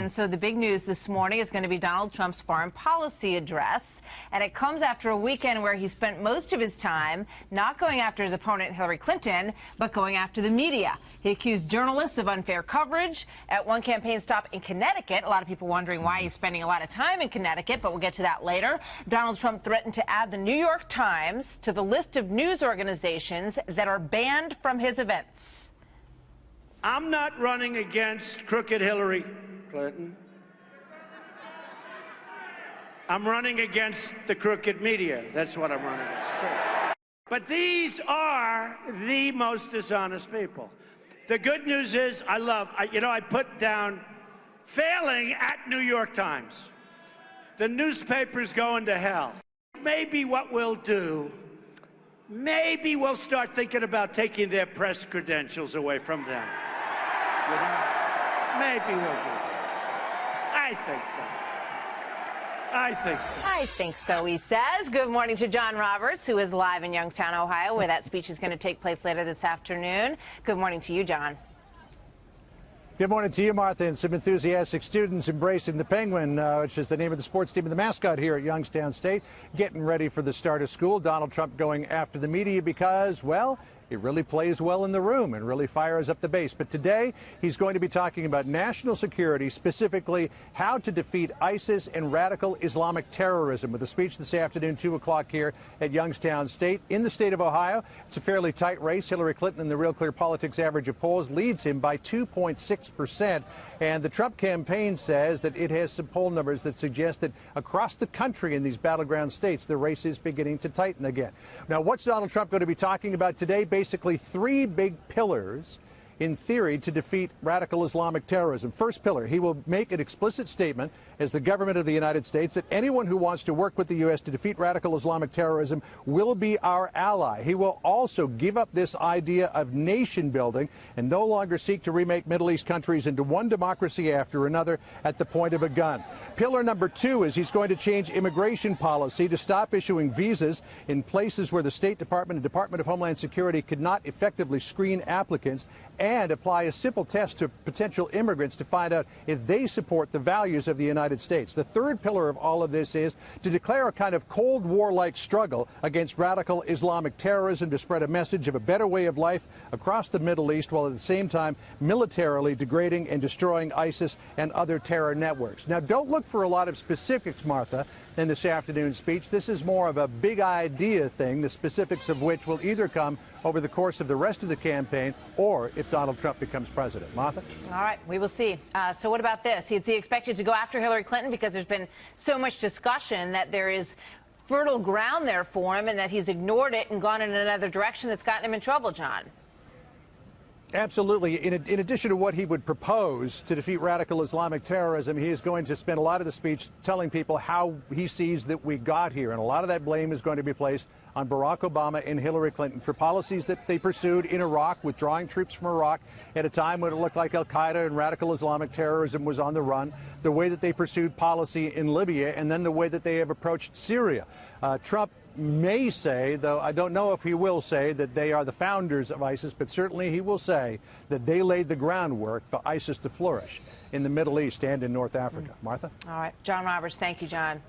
And so the big news this morning is going to be Donald Trump's foreign policy address. And it comes after a weekend where he spent most of his time not going after his opponent Hillary Clinton, but going after the media. He accused journalists of unfair coverage at one campaign stop in Connecticut. A lot of people wondering why he's spending a lot of time in Connecticut, but we'll get to that later. Donald Trump threatened to add the New York Times to the list of news organizations that are banned from his events. I'm not running against crooked Hillary Clinton. I'm running against the crooked media. That's what I'm running against. But these are the most dishonest people. The good news is I put down failing at New York Times. The newspaper's going to hell. Maybe what we'll do, maybe we'll start thinking about taking their press credentials away from them. You know? Maybe we'll do that. I think so. I think so, he says. Good morning to John Roberts, who is live in Youngstown, Ohio, where that speech is going to take place later this afternoon. Good morning to you, John. Good morning to you, Martha, and some enthusiastic students embracing the Penguin, which is the name of the sports team and the mascot here at Youngstown State, getting ready for the start of school. Donald Trump going after the media because, well, it really plays well in the room and really fires up the base. But today, he's going to be talking about national security, specifically how to defeat ISIS and radical Islamic terrorism, with a speech this afternoon, 2 o'clock here at Youngstown State. In the state of Ohio, it's a fairly tight race. Hillary Clinton, in the Real Clear Politics average of polls, leads him by 2.6%. And the Trump campaign says that it has some poll numbers that suggest that across the country in these battleground states, the race is beginning to tighten again. Now, what's Donald Trump going to be talking about today? Basically, three big pillars, in theory, to defeat radical Islamic terrorism. First pillar, he will make an explicit statement as the government of the United States that anyone who wants to work with the U.S. to defeat radical Islamic terrorism will be our ally. He will also give up this idea of nation building and no longer seek to remake Middle East countries into one democracy after another at the point of a gun. Pillar number two is he's going to change immigration policy to stop issuing visas in places where the State Department and Department of Homeland Security could not effectively screen applicants, and apply a simple test to potential immigrants to find out if they support the values of the United States. The third pillar of all of this is to declare a kind of Cold War-like struggle against radical Islamic terrorism, to spread a message of a better way of life across the Middle East, while at the same time militarily degrading and destroying ISIS and other terror networks. Now, don't look for a lot of specifics, Martha, in this afternoon's speech. This is more of a big idea thing, the specifics of which will either come over the course of the rest of the campaign or if Donald Trump becomes president. Martha? All right, we will see. So what about this? Is he expected to go after Hillary Clinton because there's been so much discussion that there is fertile ground there for him and that he's ignored it and gone in another direction that's gotten him in trouble, John? Absolutely. In addition to what he would propose to defeat radical Islamic terrorism, he is going to spend a lot of the speech telling people how he sees that we got here. And a lot of that blame is going to be placed on Barack Obama and Hillary Clinton for policies that they pursued in Iraq, withdrawing troops from Iraq at a time when it looked like al-Qaeda and radical Islamic terrorism was on the run, the way that they pursued policy in Libya, and then the way that they have approached Syria. Trump may say, though I don't know if he will say, that they are the founders of ISIS, but certainly he will say that they laid the groundwork for ISIS to flourish in the Middle East and in North Africa. Martha? All right. John Roberts, thank you, John.